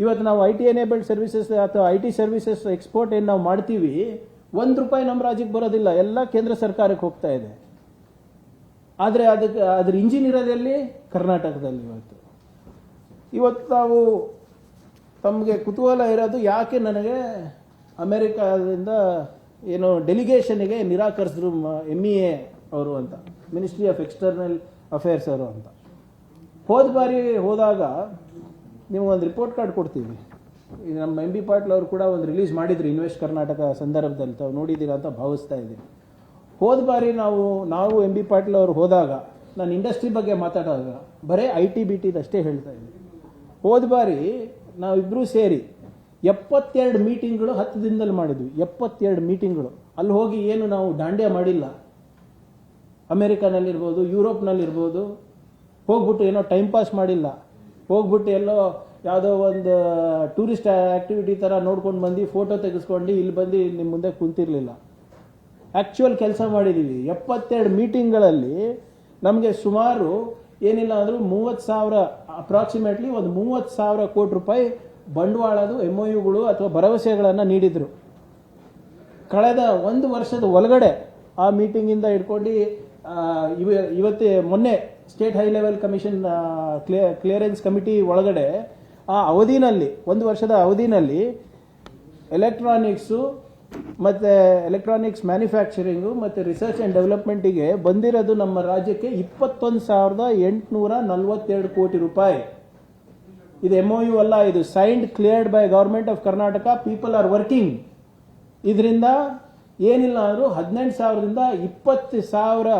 ಇವತ್ತು ನಾವು IT enabled services ಅಥವಾ IT ಸರ್ವಿಸಸ್ ಎಕ್ಸ್ಪೋರ್ಟ್ ಏನು ನಾವು ಮಾಡ್ತೀವಿ, ₹1 ನಮ್ಮ ರಾಜ್ಯಕ್ಕೆ ಬರೋದಿಲ್ಲ, ಎಲ್ಲ ಕೇಂದ್ರ ಸರ್ಕಾರಕ್ಕೆ ಹೋಗ್ತಾ ಇದೆ. ಆದರೆ ಅದ್ರ ಇಂಜಿನ್ ಇರೋದಲ್ಲಿ ಕರ್ನಾಟಕದಲ್ಲಿ. ಇವತ್ತು ನಾವು ತಮಗೆ ಕುತೂಹಲ ಇರೋದು ಯಾಕೆ ನನಗೆ ಅಮೆರಿಕಾದಿಂದ ಏನು ಡೆಲಿಗೇಷನ್ಗೆ ನಿರಾಕರಿಸಿದ್ರು MEA ಅವರು ಅಂತ, ಮಿನಿಸ್ಟ್ರಿ ಆಫ್ ಎಕ್ಸ್ಟರ್ನಲ್ ಅಫೇರ್ಸ್ ಅವರು ಅಂತ. ಹೋದ ಬಾರಿ ಹೋದಾಗ ನೀವು ಒಂದು ರಿಪೋರ್ಟ್ ಕಾರ್ಡ್ ಕೊಡ್ತೀವಿ. ನಮ್ಮ MB ಪಾಟೀಲ್ ಅವರು ಕೂಡ ಒಂದು ರಿಲೀಸ್ ಮಾಡಿದ್ರು ಇನ್ವೆಸ್ಟ್ ಕರ್ನಾಟಕ ಸಂದರ್ಭದಲ್ಲಿ, ತಾವು ನೋಡಿದ್ದೀರಾ ಅಂತ ಭಾವಿಸ್ತಾ ಇದ್ದೀನಿ. ಹೋದ ಬಾರಿ ನಾವು MB ಪಾಟೀಲ್ ಅವರು ಹೋದಾಗ ನಾನು ಇಂಡಸ್ಟ್ರಿ ಬಗ್ಗೆ ಮಾತಾಡುವಾಗ ಬರೀ IT BT ಅಷ್ಟೇ ಹೇಳ್ತಾ ಇದ್ದೀನಿ. ಹೋದ ಬಾರಿ ನಾವಿಬ್ಬರೂ ಸೇರಿ 72 ಮೀಟಿಂಗ್ಗಳು 10 ದಿನದಲ್ಲಿ ಮಾಡಿದ್ವಿ. 72 ಮೀಟಿಂಗ್ಗಳು. ಅಲ್ಲಿ ಹೋಗಿ ಏನು ನಾವು ದಾಂಡ್ಯ ಮಾಡಿಲ್ಲ. ಅಮೆರಿಕಾನಲ್ಲಿರ್ಬೋದು, ಯುರೋಪ್ನಲ್ಲಿರ್ಬೋದು ಹೋಗ್ಬಿಟ್ಟು ಏನೋ ಟೈಮ್ ಪಾಸ್ ಮಾಡಿಲ್ಲ. ಹೋಗ್ಬಿಟ್ಟು ಎಲ್ಲೋ ಯಾವುದೋ ಒಂದು ಟೂರಿಸ್ಟ್ ಆ್ಯಕ್ಟಿವಿಟಿ ಥರ ನೋಡ್ಕೊಂಡು ಬಂದು ಫೋಟೋ ತೆಗೆಸ್ಕೊಂಡು ಇಲ್ಲಿ ಬಂದು ನಿಮ್ಮ ಮುಂದೆ ಕುಂತಿರಲಿಲ್ಲ. ಆ್ಯಕ್ಚುಯಲ್ ಕೆಲಸ ಮಾಡಿದ್ದೀವಿ. 72 ಮೀಟಿಂಗ್ಗಳಲ್ಲಿ ನಮಗೆ ಸುಮಾರು ಏನಿಲ್ಲ ಅಂದರೂ 30,000 ಅಪ್ರಾಕ್ಸಿಮೇಟ್ಲಿ ಒಂದು 30,000 ಕೋಟಿ ರೂಪಾಯಿ ಬಂಡವಾಳದು MOUಗಳು ಅಥವಾ ಭರವಸೆಗಳನ್ನು ನೀಡಿದರು. ಕಳೆದ 1 ವರ್ಷದ ಒಳಗಡೆ ಆ ಮೀಟಿಂಗಿಂದ ಇಟ್ಕೊಂಡು ಮೊನ್ನೆ state high level commission clearance committee ಒಳಗಡೆ ಆ ಅವಧಿನಲ್ಲಿ 1 ವರ್ಷದ ಅವಧಿನಲ್ಲಿ ಎಲೆಕ್ಟ್ರಾನಿಕ್ಸು ಮತ್ತು ಎಲೆಕ್ಟ್ರಾನಿಕ್ಸ್ ಮ್ಯಾನುಫ್ಯಾಕ್ಚರಿಂಗು ಮತ್ತು ರಿಸರ್ಚ್ ಆ್ಯಂಡ್ ಡೆವಲಪ್ಮೆಂಟಿಗೆ ಬಂದಿರೋದು ನಮ್ಮ ರಾಜ್ಯಕ್ಕೆ 21,842 ಕೋಟಿ ರೂಪಾಯಿ. ಇದು MOU ಅಲ್ಲ, ಇದು signed cleared by government of Karnataka. People are working. ಇದರಿಂದ ಏನಿಲ್ಲ ಅಂದರೂ 18,000ರಿಂದ 20,000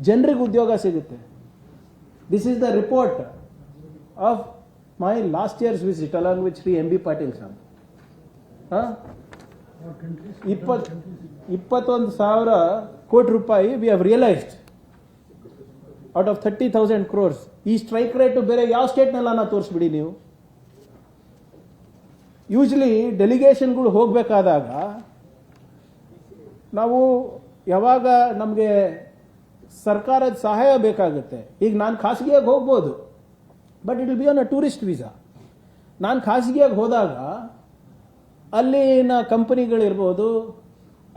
ಜನರಿಗೆ ಉದ್ಯೋಗ ಸಿಗುತ್ತೆ. This is the report of my last years visit along with Shri MB Patil saab. 21,000 ಕೋಟಿ ರೂಪಾಯಿ we have realised out of 30,000 crores. ಈ ಸ್ಟ್ರೈಕ್ ರೇಟು ಬೇರೆ ಯಾವ ಸ್ಟೇಟ್ನಲ್ಲ ತೋರಿಸ್ಬಿಡಿ ನೀವು. ಯೂಶ್ವಲಿ ಡೆಲಿಗೇಷನ್ಗಳು ಹೋಗಬೇಕಾದಾಗ ನಾವು ಯಾವಾಗ ನಮಗೆ ಸರ್ಕಾರದ ಸಹಾಯ ಬೇಕಾಗುತ್ತೆ. ಈಗ ನಾನು ಖಾಸಗಿಯಾಗಿ ಹೋಗ್ಬೋದು, but it will be on a tourist visa. ನಾನು ಖಾಸಗಿಯಾಗಿ ಹೋದಾಗ ಅಲ್ಲಿನ ಕಂಪನಿಗಳಿರ್ಬೋದು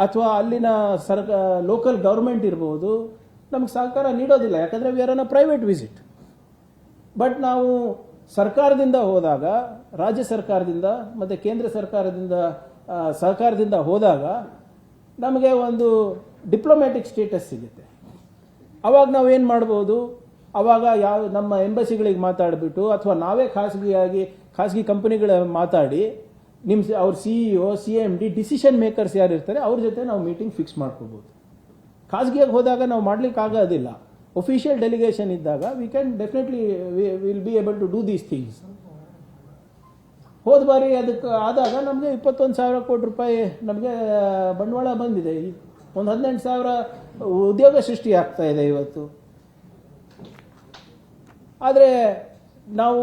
ಅಥವಾ ಅಲ್ಲಿನ ಲೋಕಲ್ ಗೌರ್ಮೆಂಟ್ ಇರ್ಬೋದು ನಮಗೆ ಸಹಕಾರ ನೀಡೋದಿಲ್ಲ, ಯಾಕಂದರೆ we are on a private visit. But ನಾವು ಸರ್ಕಾರದಿಂದ ಹೋದಾಗ, ರಾಜ್ಯ ಸರ್ಕಾರದಿಂದ ಮತ್ತು ಕೇಂದ್ರ ಸರ್ಕಾರದಿಂದ ಸಹಕಾರದಿಂದ ಹೋದಾಗ ನಮಗೆ ಒಂದು ಡಿಪ್ಲೊಮ್ಯಾಟಿಕ್ ಸ್ಟೇಟಸ್ ಸಿಗುತ್ತೆ. ಅವಾಗ ನಾವೇನು ಮಾಡ್ಬೋದು, ಅವಾಗ ನಮ್ಮ ಎಂಬಸಿಗಳಿಗೆ ಮಾತಾಡಿಬಿಟ್ಟು ಅಥವಾ ನಾವೇ ಖಾಸಗಿ ಕಂಪನಿಗಳ ಮಾತಾಡಿ ಅವ್ರ CEO, CMD, ಡಿಸಿಷನ್ ಮೇಕರ್ಸ್ ಯಾರು ಇರ್ತಾರೆ ಅವ್ರ ಜೊತೆ ನಾವು ಮೀಟಿಂಗ್ ಫಿಕ್ಸ್ ಮಾಡ್ಕೋಬೋದು. ಖಾಸಗಿಯಾಗಿ ಹೋದಾಗ ನಾವು ಮಾಡ್ಲಿಕ್ಕೆ ಆಗೋದಿಲ್ಲ. ಒಫಿಷಿಯಲ್ ಡೆಲಿಗೇಷನ್ ಇದ್ದಾಗ we can definitely will be able to do these things. ಹೋದ ಬಾರಿ ಅದಕ್ಕೆ ಆದಾಗ ನಮಗೆ 21,000 ಕೋಟಿ ರೂಪಾಯಿ ನಮಗೆ ಬಂಡವಾಳ ಬಂದಿದೆ. ಒಂದು 18,000 ಉದ್ಯೋಗ ಸೃಷ್ಟಿ ಆಗ್ತಾ ಇದೆ ಇವತ್ತು. ಆದರೆ ನಾವು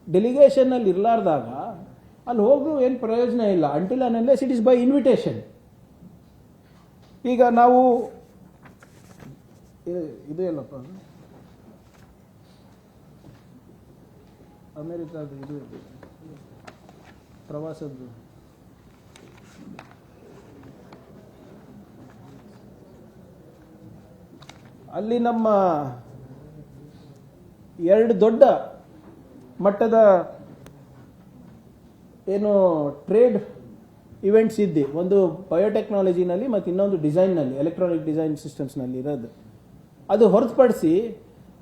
ಡೆಲಿಗೇಷನ್ನಲ್ಲಿ ಇರಲಾರ್ದಾಗ ಅಲ್ಲಿ ಹೋಗಲು ಏನು ಪ್ರಯೋಜನ ಇಲ್ಲ. Until unless it is by invitation. ಈಗ ನಾವು ಇದು ಎಲ್ಲಪ್ಪ ಅಮೇರಿಕಾದ ಇದು ಪ್ರವಾಸದ್ದು ಅಲ್ಲಿ ನಮ್ಮ 2 ದೊಡ್ಡ ಮಟ್ಟದ ಏನು ಟ್ರೇಡ್ ಇವೆಂಟ್ಸ್ ಇದ್ದೆ. ಒಂದು ಬಯೋಟೆಕ್ನಾಲಜಿನಲ್ಲಿ ಮತ್ತು ಇನ್ನೊಂದು ಡಿಸೈನ್ನಲ್ಲಿ, ಎಲೆಕ್ಟ್ರಾನಿಕ್ ಡಿಸೈನ್ ಸಿಸ್ಟಮ್ಸ್ನಲ್ಲಿ ಇರೋದು. ಅದು ಹೊರತುಪಡಿಸಿ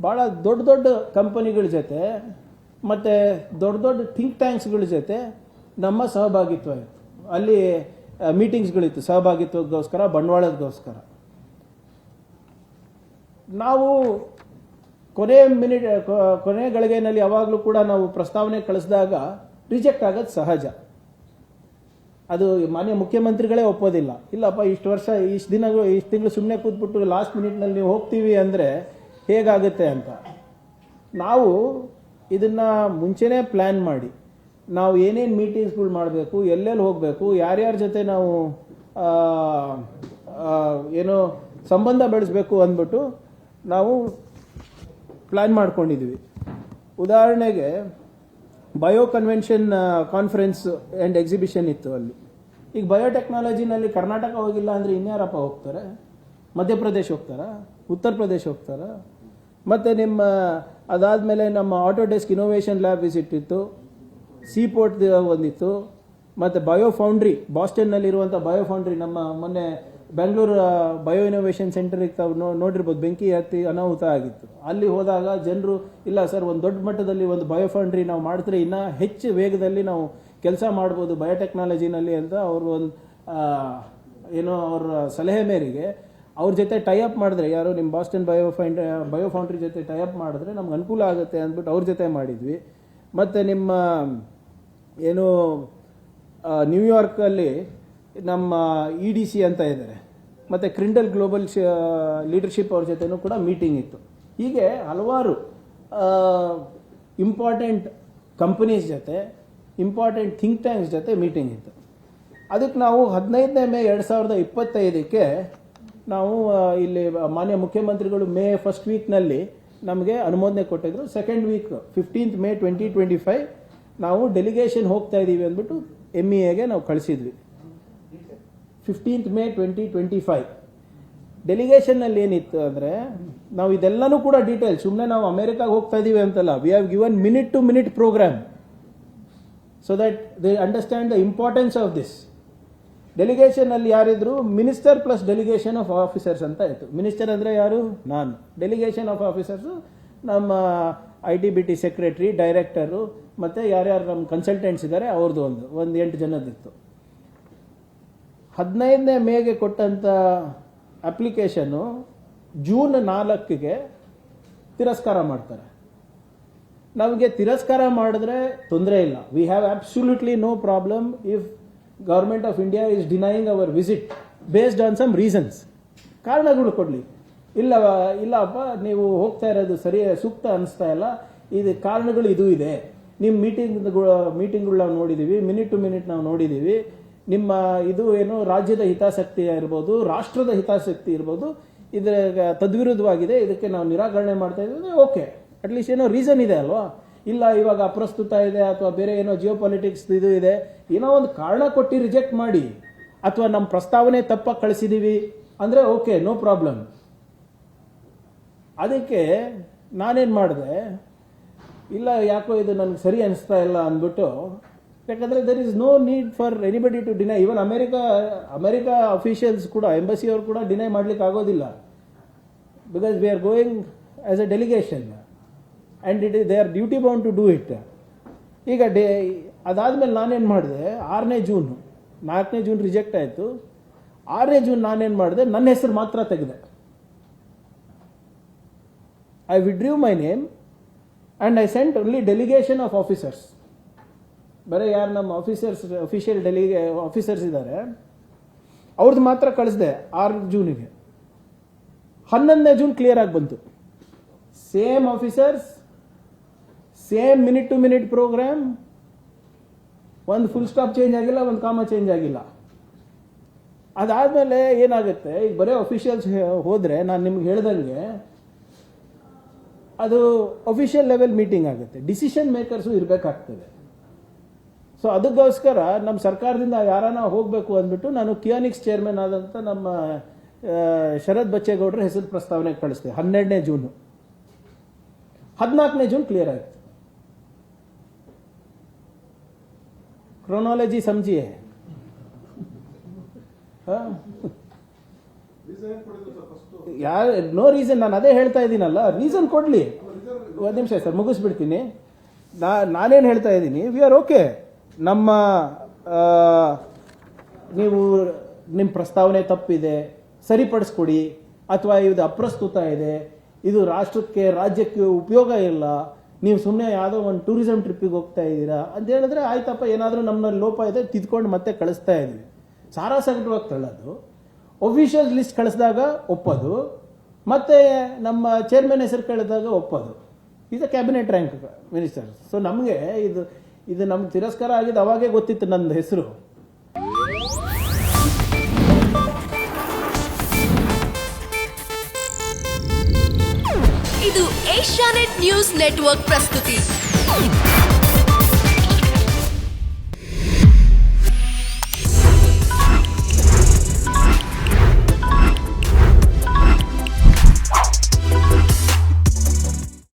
ಭಾಳ ದೊಡ್ಡ ದೊಡ್ಡ ಕಂಪನಿಗಳ ಜೊತೆ ಮತ್ತು ದೊಡ್ಡ ಥಿಂಕ್ ಟ್ಯಾಂಕ್ಸ್ಗಳ ಜೊತೆ ನಮ್ಮ ಸಹಭಾಗಿತ್ವ ಇತ್ತು. ಅಲ್ಲಿ ಮೀಟಿಂಗ್ಸ್ಗಳಿತ್ತು ಸಹಭಾಗಿತ್ವಕ್ಕೋಸ್ಕರ, ಬಂಡವಾಳದಗೋಸ್ಕರ. ನಾವು ಕೊನೆ ಗಳಿಗೆನಲ್ಲಿ ಯಾವಾಗಲೂ ಕೂಡ ನಾವು ಪ್ರಸ್ತಾವನೆ ಕಳಿಸಿದಾಗ ರಿಜೆಕ್ಟ್ ಆಗೋದು ಸಹಜ. ಅದು ಮಾನ್ಯ ಮುಖ್ಯಮಂತ್ರಿಗಳೇ ಒಪ್ಪೋದಿಲ್ಲ. ಇಲ್ಲಪ್ಪ ಇಷ್ಟು ತಿಂಗಳು ಸುಮ್ಮನೆ ಕೂತ್ಬಿಟ್ಟು ಲಾಸ್ಟ್ ಮಿನಿಟ್ನಲ್ಲಿ ನೀವು ಹೋಗ್ತೀವಿ ಅಂದರೆ ಹೇಗಾಗುತ್ತೆ ಅಂತ. ನಾವು ಇದನ್ನು ಮುಂಚೆನೇ ಪ್ಲ್ಯಾನ್ ಮಾಡಿ ನಾವು ಏನೇನು ಮೀಟಿಂಗ್ಸ್ಗಳು ಮಾಡಬೇಕು, ಎಲ್ಲೆಲ್ಲಿ ಹೋಗಬೇಕು, ಯಾರ್ಯಾರ ಜೊತೆ ನಾವು ಏನೋ ಸಂಬಂಧ ಬೆಳೆಸಬೇಕು ಅಂದ್ಬಿಟ್ಟು ನಾವು ಪ್ಲ್ಯಾನ್ ಮಾಡ್ಕೊಂಡಿದ್ವಿ. ಉದಾಹರಣೆಗೆ bio convention conference and exhibition ಇತ್ತು ಅಲ್ಲಿ. ಈಗ ಬಯೋಟೆಕ್ನಾಲಜಿನಲ್ಲಿ ಕರ್ನಾಟಕ ಹೋಗಿಲ್ಲ ಅಂದರೆ ಇನ್ಯಾರಪ್ಪ ಹೋಗ್ತಾರೆ? ಮಧ್ಯಪ್ರದೇಶ ಹೋಗ್ತಾರಾ? ಉತ್ತರ ಪ್ರದೇಶ ಹೋಗ್ತಾರಾ? ಮತ್ತು ನಿಮ್ಮ ಅದಾದಮೇಲೆ ನಮ್ಮ ಆಟೋಡೆಸ್ಕ್ ಇನೋವೇಷನ್ ಲ್ಯಾಬ್ ವಿಸಿಟ್ ಇತ್ತು, ಸೀಪೋರ್ಟ್ ಒಂದಿತ್ತು, ಮತ್ತು ಬಯೋ ಫೌಂಡ್ರಿ ಬಾಸ್ಟನ್ನಲ್ಲಿರುವಂಥ ಬಯೋ ಫೌಂಡ್ರಿ, ನಮ್ಮ ಮೊನ್ನೆ ಬೆಂಗಳೂರು ಬಯೋ ಇನೋವೇಷನ್ ಸೆಂಟರಿಗೆ ತಾವು ನೋಡಿರ್ಬೋದು, ಬೆಂಕಿ ಹತ್ತಿ ಅನಾಹುತ ಆಗಿತ್ತು. ಅಲ್ಲಿ ಹೋದಾಗ ಜನರು ಇಲ್ಲ ಸರ್, ಒಂದು ದೊಡ್ಡ ಮಟ್ಟದಲ್ಲಿ ಒಂದು ಬಯೋ ಫೌಂಡ್ರಿ ನಾವು ಮಾಡಿದ್ರೆ ಇನ್ನೂ ಹೆಚ್ಚು ವೇಗದಲ್ಲಿ ನಾವು ಕೆಲಸ ಮಾಡ್ಬೋದು ಬಯೋಟೆಕ್ನಾಲಜಿನಲ್ಲಿ ಅಂತ ಅವರು ಒಂದು ಏನೋ ಅವ್ರ ಸಲಹೆ ಮೇರೆಗೆ ಅವ್ರ ಜೊತೆ ಟೈಅಪ್ ಮಾಡಿದ್ರೆ, ಯಾರು ನಿಮ್ಮ ಬಾಸ್ಟನ್ ಬಯೋ ಫೌಂಡ್ರಿ ಜೊತೆ ಟೈಅಪ್ ಮಾಡಿದ್ರೆ ನಮ್ಗೆ ಅನುಕೂಲ ಆಗುತ್ತೆ ಅಂದ್ಬಿಟ್ಟು ಅವ್ರ ಜೊತೆ ಮಾಡಿದ್ವಿ. ಮತ್ತು ನಿಮ್ಮ ಏನು ನ್ಯೂಯಾರ್ಕಲ್ಲಿ ನಮ್ಮ EDC ಅಂತ ಇದ್ದಾರೆ, ಮತ್ತು ಕ್ರಿಂಡಲ್ ಗ್ಲೋಬಲ್ ಲೀಡರ್ಶಿಪ್ ಅವ್ರ ಜೊತೆನೂ ಕೂಡ ಮೀಟಿಂಗ್ ಇತ್ತು. ಹೀಗೆ ಹಲವಾರು ಇಂಪಾರ್ಟೆಂಟ್ ಕಂಪನೀಸ್ ಜೊತೆ, ಇಂಪಾರ್ಟೆಂಟ್ ಥಿಂಕ್ ಟ್ಯಾಂಕ್ಸ್ ಜೊತೆ ಮೀಟಿಂಗ್ ಇತ್ತು. ಅದಕ್ಕೆ ನಾವು 15ನೇ ಮೇ 2025ಕ್ಕೆ ನಾವು ಇಲ್ಲಿ ಮಾನ್ಯ ಮುಖ್ಯಮಂತ್ರಿಗಳು ಮೇ ಫಸ್ಟ್ ವೀಕ್ನಲ್ಲಿ ನಮಗೆ ಅನುಮೋದನೆ ಕೊಟ್ಟಿದ್ರು. ಸೆಕೆಂಡ್ ವೀಕ್ 15th ಮೇ 2025 ನಾವು ಡೆಲಿಗೇಷನ್ ಹೋಗ್ತಾ ಇದ್ದೀವಿ ಅಂದ್ಬಿಟ್ಟು MEAಗೆ ನಾವು ಕಳಿಸಿದ್ವಿ. 15th ಮೇ 2025 ಡೆಲಿಗೇಷನ್ನಲ್ಲಿ ಏನಿತ್ತು ಅಂದರೆ, ನಾವು ಇದೆಲ್ಲನೂ ಕೂಡ ಡೀಟೇಲ್, ಸುಮ್ಮನೆ ನಾವು ಅಮೆರಿಕಾಗೆ ಹೋಗ್ತಾ ಇದ್ದೀವಿ ಅಂತಲ್ಲ, we have given minute to minute programme so that they understand the importance of this. ಡೆಲಿಗೇಷನಲ್ಲಿ ಯಾರಿದ್ರು? Minister plus delegation of officers ಅಂತ ಇತ್ತು. ಮಿನಿಸ್ಟರ್ ಅಂದರೆ ಯಾರು? ನಾನು. ಡೆಲಿಗೇಷನ್ ಆಫ್ ಆಫೀಸರ್ಸು ನಮ್ಮ ITBT ಸೆಕ್ರೆಟರಿ, ಡೈರೆಕ್ಟರು, ಮತ್ತು ಯಾರ್ಯಾರು ನಮ್ಮ ಕನ್ಸಲ್ಟೆಂಟ್ಸ್ ಇದ್ದಾರೆ ಅವ್ರದ್ದು ಒಂದು 8 ಜನದಿತ್ತು. 15ನೇ ಮೇಗೆ ಕೊಟ್ಟಂಥ ಅಪ್ಲಿಕೇಶನ್ನು ಜೂನ್ 4ಗೆ ತಿರಸ್ಕಾರ ಮಾಡ್ತಾರೆ. ನಮಗೆ ತಿರಸ್ಕಾರ ಮಾಡಿದ್ರೆ ತೊಂದರೆ ಇಲ್ಲ, we have absolutely no problem if government of India is denying our visit based on some reasons. ಕಾರಣಗಳು ಕೊಡಲಿ. ಇಲ್ಲಪ್ಪ ನೀವು ಹೋಗ್ತಾ ಇರೋದು ಸರಿ ಸೂಕ್ತ ಅನಿಸ್ತಾ ಇಲ್ಲ, ಇದು ಕಾರಣಗಳು ಇದು ಇದೆ, ನಿಮ್ಮ ಮೀಟಿಂಗ್ಗಳು ನಾವು ನೋಡಿದ್ದೀವಿ, ಮಿನಿಟ್ ಟು ಮಿನಿಟ್ ನಾವು ನೋಡಿದ್ದೀವಿ, ನಿಮ್ಮ ಇದು ಏನು ರಾಜ್ಯದ ಹಿತಾಸಕ್ತಿ ಇರ್ಬೋದು, ರಾಷ್ಟ್ರದ ಹಿತಾಸಕ್ತಿ ಇರ್ಬೋದು, ಇದರ ತದ್ವಿರುದ್ಧವಾಗಿದೆ, ಇದಕ್ಕೆ ನಾವು ನಿರಾಕರಣೆ ಮಾಡ್ತಾ ಇದ್ದೀವಿ. ಓಕೆ, ಅಟ್ಲೀಸ್ಟ್ ಏನೋ ರೀಸನ್ ಇದೆ ಅಲ್ವಾ? ಇಲ್ಲ ಇವಾಗ ಅಪ್ರಸ್ತುತ ಇದೆ ಅಥವಾ ಬೇರೆ ಏನೋ ಜಿಯೋ ಪಾಲಿಟಿಕ್ಸ್ ಇದು ಇದೆ, ಏನೋ ಒಂದು ಕಾರಣ ಕೊಟ್ಟು ರಿಜೆಕ್ಟ್ ಮಾಡಿ, ಅಥವಾ ನಮ್ಮ ಪ್ರಸ್ತಾವನೆ ತಪ್ಪಾಗಿ ಕಳಿಸಿದ್ದೀವಿ ಅಂದರೆ ಓಕೆ, ನೋ ಪ್ರಾಬ್ಲಮ್. ಅದಕ್ಕೆ ನಾನೇನು ಮಾಡಿದೆ, ಇಲ್ಲ ಯಾಕೋ ಇದು ನನಗೆ ಸರಿ ಅನಿಸ್ತಾ ಇಲ್ಲ ಅಂದ್ಬಿಟ್ಟು, ಯಾಕಂದರೆ there is no need for anybody to deny. Even America officials ಕೂಡ, ಎಂಬಸಿಯವರು ಕೂಡ ಡಿನೈ ಮಾಡ್ಲಿಕ್ಕೆ ಆಗೋದಿಲ್ಲ, because we are going as a delegation and it is they are duty bound to do it. ಈಗ ಅದಾದಮೇಲೆ ನಾನೇನು ಮಾಡಿದೆ, 6ನೇ ಜೂನ್ 4ನೇ ಜೂನ್ ರಿಜೆಕ್ಟ್ ಆಯಿತು. 6ನೇ ಜೂನ್ ನಾನೇನು ಮಾಡಿದೆ, ನನ್ನ ಹೆಸರು ಮಾತ್ರ ತೆಗೆದೆ. I withdrew my name and I sent only delegation of officers. ಬರೀ ಯಾರು ನಮ್ಮ ಅಫಿಷಿಯಲ್ ಆಫೀಸರ್ಸ್ ಇದ್ದಾರೆ ಅವ್ರದ್ದು ಮಾತ್ರ ಕಳಿಸಿದೆ 6 ಜೂನಿಗೆ. 11ನೇ ಜೂನ್ ಕ್ಲಿಯರ್ ಆಗಿ ಬಂತು. Same officers, same minute to minute programme, ಒಂದು ಫುಲ್ ಸ್ಟಾಪ್ ಚೇಂಜ್ ಆಗಿಲ್ಲ, ಒಂದು ಕಾಮ ಚೇಂಜ್ ಆಗಿಲ್ಲ. ಅದಾದಮೇಲೆ ಏನಾಗುತ್ತೆ, ಈಗ ಬರೀ ಅಫಿಷಿಯಲ್ಸ್ ಹೋದರೆ ನಾನು ನಿಮ್ಗೆ ಹೇಳ್ದಂಗೆ ಅದು ಅಫಿಷಿಯಲ್ ಲೆವೆಲ್ ಮೀಟಿಂಗ್ ಆಗುತ್ತೆ, ಡಿಸಿಷನ್ ಮೇಕರ್ಸು ಇರಬೇಕಾಗ್ತದೆ. ಸೊ ಅದಕ್ಕೋಸ್ಕರ ನಮ್ಮ ಸರ್ಕಾರದಿಂದ ಯಾರನ್ನ ಹೋಗಬೇಕು ಅಂದ್ಬಿಟ್ಟು ನಾನು ಕಿಯಾನಿಕ್ಸ್ ಚೇರ್ಮನ್ ಆದಂಥ ನಮ್ಮ ಶರತ್ ಬಚ್ಚೇಗೌಡರ ಹೆಸರು ಪ್ರಸ್ತಾವನೆ ಕಳಿಸ್ದೆ 12ನೇ ಜೂನು. 14ನೇ ಜೂನ್ ಕ್ಲಿಯರ್ ಆಯಿತು. ಕ್ರೋನಾಲಜಿ ಸಮಜಿಯೇ? No reason. ನಾನು ಅದೇ ಹೇಳ್ತಾ ಇದ್ದೀನಲ್ಲ, ರೀಸನ್ ಕೊಡಲಿ. ಒಂದು ನಿಮಿಷ ಸರ್, ಮುಗಿಸ್ಬಿಡ್ತೀನಿ. ನಾನೇನು ಹೇಳ್ತಾ ಇದ್ದೀನಿ, ವಿ ಆರ್ ಓಕೆ. ನೀವು ನಿಮ್ಮ ಪ್ರಸ್ತಾವನೆ ತಪ್ಪಿದೆ, ಸರಿಪಡಿಸ್ಕೊಡಿ, ಅಥವಾ ಇದು ಅಪ್ರಸ್ತುತ ಇದೆ, ಇದು ರಾಜ್ಯಕ್ಕೆ ಉಪಯೋಗ ಇಲ್ಲ, ನೀವು ಸುಮ್ಮನೆ ಯಾವುದೋ ಒಂದು ಟೂರಿಸಂ ಟ್ರಿಪ್ಪಿಗೆ ಹೋಗ್ತಾ ಇದ್ದೀರಾ ಅಂತ ಹೇಳಿದ್ರೆ ಆಯ್ತಪ್ಪ, ಏನಾದರೂ ನಮ್ಮಲ್ಲಿ ಲೋಪ ಇದೆ ತಿದ್ಕೊಂಡು ಮತ್ತೆ ಕಳಿಸ್ತಾ ಇದ್ದೀವಿ. ಸಾರಾಸಗಟವಾಗಿ ತಳ್ಳೋದು, ಒಫಿಷಿಯಲ್ ಲಿಸ್ಟ್ ಕಳಿಸಿದಾಗ ಒಪ್ಪೋದು, ಮತ್ತು ನಮ್ಮ ಚೇರ್ಮನ್ ಹೆಸರು ಕೇಳಿದಾಗ ಒಪ್ಪೋದು. ಇದು ಕ್ಯಾಬಿನೆಟ್ ರ್ಯಾಂಕ್ ಮಿನಿಸ್ಟರ್. ಸೊ ನಮಗೆ ಇದು ನಮ್ಗೆ ತಿರಸ್ಕಾರ ಆಗಿದ್ದು ಅವಾಗೇ ಗೊತ್ತಿತ್ತು ನನ್ನ ಹೆಸರು. ಇದು ಏಷ್ಯಾನೆಟ್ ನ್ಯೂಸ್ ನೆಟ್ವರ್ಕ್ ಪ್ರಸ್ತುತಿ.